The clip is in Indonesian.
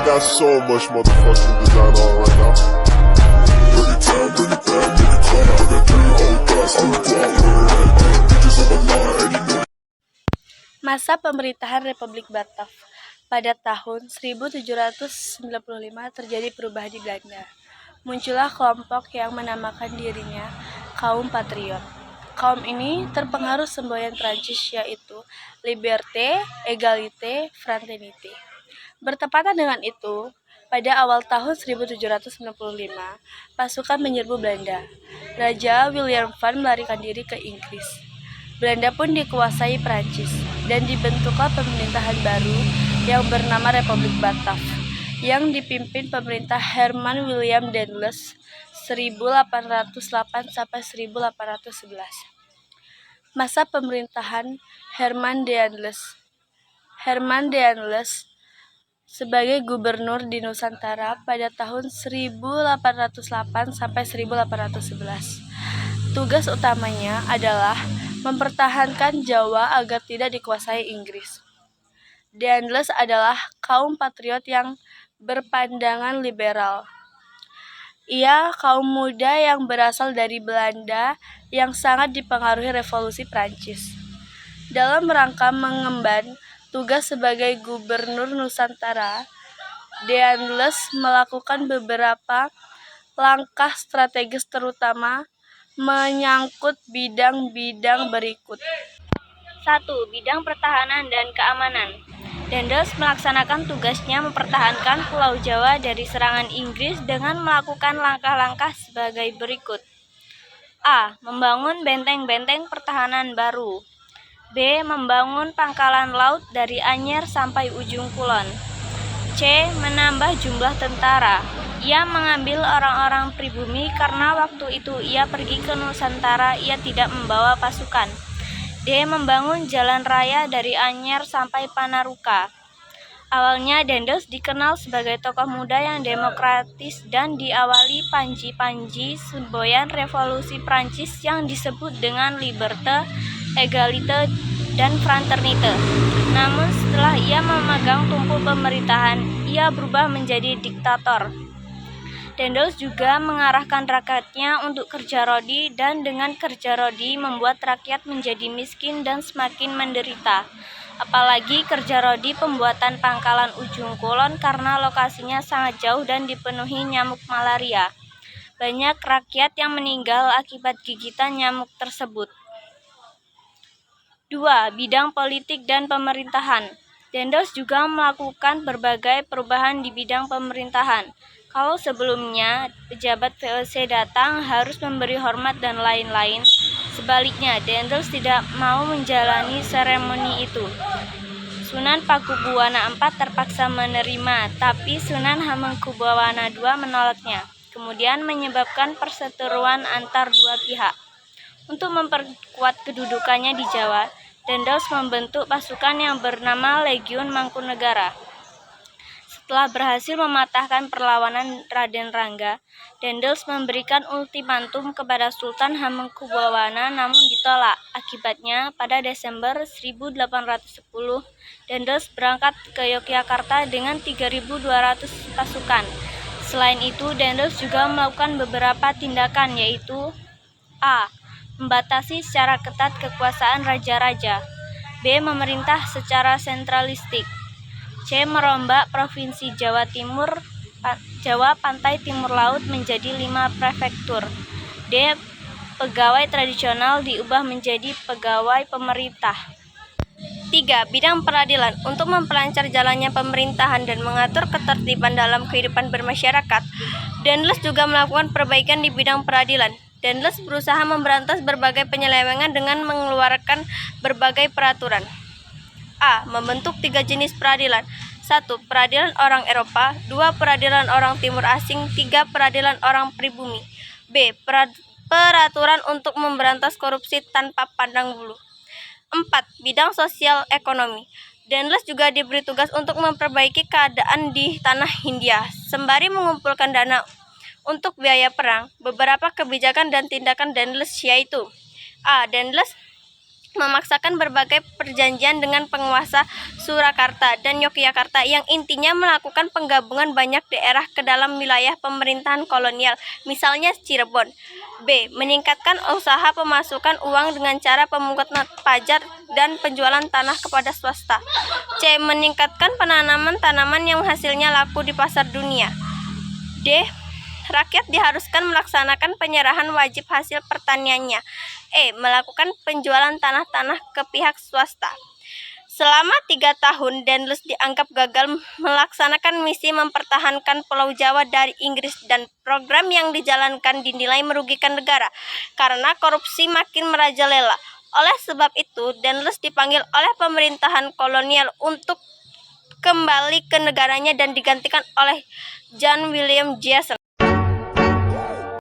got so much motherfucking design on right now. Bring it down, bring it back, make it clap. I got 3 old guys, I'm the block, bitches on my line, and you know. Masa pemerintahan Republik Batak. Pada tahun 1795 terjadi perubahan di Belanda. Muncullah kelompok yang menamakan dirinya kaum patriot. Kaum ini terpengaruh semboyan Prancis yaitu Liberté, Égalité, Fraternité. Bertepatan dengan itu, pada awal tahun 1795, pasukan menyerbu Belanda. Raja William van melarikan diri ke Inggris. Belanda pun dikuasai Prancis dan dibentuklah pemerintahan baru yang bernama Republik Batak yang dipimpin pemerintah Herman William Daendels 1808 sampai 1811. Masa pemerintahan Herman Daendels. Herman Daendels sebagai gubernur di Nusantara pada tahun 1808 sampai 1811. Tugas utamanya adalah mempertahankan Jawa agar tidak dikuasai Inggris. Daendels adalah kaum patriot yang berpandangan liberal. Ia kaum muda yang berasal dari Belanda yang sangat dipengaruhi revolusi Prancis. Dalam rangka mengemban tugas sebagai gubernur Nusantara, Daendels melakukan beberapa langkah strategis terutama menyangkut bidang-bidang berikut. 1. Bidang pertahanan dan keamanan. Daendels melaksanakan tugasnya mempertahankan Pulau Jawa dari serangan Inggris dengan melakukan langkah-langkah sebagai berikut. A. Membangun benteng-benteng pertahanan baru. B. Membangun pangkalan laut dari Anyer sampai ujung kulon. C. Menambah jumlah tentara. Ia mengambil orang-orang pribumi karena waktu itu ia pergi ke Nusantara, ia tidak membawa pasukan. D. Membangun jalan raya dari Anyer sampai Panaruka. Awalnya Daendels dikenal sebagai tokoh muda yang demokratis dan diawali panji-panji semboyan revolusi Prancis yang disebut dengan Liberté, Égalité, dan Fraternité. Namun setelah ia memegang tumpuk pemerintahan, ia berubah menjadi diktator. Daendels juga mengarahkan rakyatnya untuk kerja rodi dan dengan kerja rodi membuat rakyat menjadi miskin dan semakin menderita. Apalagi kerja rodi pembuatan pangkalan ujung kulon karena lokasinya sangat jauh dan dipenuhi nyamuk malaria. Banyak rakyat yang meninggal akibat gigitan nyamuk tersebut. 2. Bidang politik dan pemerintahan. Daendels juga melakukan berbagai perubahan di bidang pemerintahan. Kalau sebelumnya pejabat VOC datang harus memberi hormat dan lain-lain, sebaliknya Daendels tidak mau menjalani seremoni itu. Sunan Pakubuwana IV terpaksa menerima, tapi Sunan Hamengkubuwana II menolaknya, kemudian menyebabkan perseteruan antar dua pihak. Untuk memperkuat kedudukannya di Jawa, Daendels membentuk pasukan yang bernama Legiun Mangkunegara. Setelah berhasil mematahkan perlawanan Raden Rangga, Daendels memberikan ultimatum kepada Sultan Hamengkubuwana namun ditolak. Akibatnya, pada Desember 1810, Daendels berangkat ke Yogyakarta dengan 3.200 pasukan. Selain itu, Daendels juga melakukan beberapa tindakan yaitu A. Membatasi secara ketat kekuasaan raja-raja. B. Memerintah secara sentralistik. C. Merombak Provinsi Jawa Pantai Timur Laut menjadi 5 prefektur. D. Pegawai tradisional diubah menjadi pegawai pemerintah. 3. Bidang peradilan. Untuk memperlancar jalannya pemerintahan dan mengatur ketertiban dalam kehidupan bermasyarakat, Daendels juga melakukan perbaikan di bidang peradilan. Daendels berusaha memberantas berbagai penyelewengan dengan mengeluarkan berbagai peraturan. A. Membentuk 3 jenis peradilan. 1. Peradilan orang Eropa. 2. Peradilan orang Timur Asing. 3. Peradilan orang pribumi. B. Peraturan untuk memberantas korupsi tanpa pandang bulu. 4. Bidang sosial ekonomi. Daendels juga diberi tugas untuk memperbaiki keadaan di tanah Hindia, sembari mengumpulkan dana untuk biaya perang. Beberapa kebijakan dan tindakan Daendels yaitu A. Daendels memaksakan berbagai perjanjian dengan penguasa Surakarta dan Yogyakarta yang intinya melakukan penggabungan banyak daerah ke dalam wilayah pemerintahan kolonial, misalnya Cirebon. B. Meningkatkan usaha pemasukan uang dengan cara pemungutan pajak dan penjualan tanah kepada swasta. C. Meningkatkan penanaman tanaman yang hasilnya laku di pasar dunia. D. Rakyat diharuskan melaksanakan penyerahan wajib hasil pertaniannya. E. Melakukan penjualan tanah-tanah ke pihak swasta. Selama 3 tahun, Dendels dianggap gagal melaksanakan misi mempertahankan Pulau Jawa dari Inggris dan program yang dijalankan dinilai merugikan negara karena korupsi makin merajalela. Oleh sebab itu, Dendels dipanggil oleh pemerintahan kolonial untuk kembali ke negaranya dan digantikan oleh John William Jason.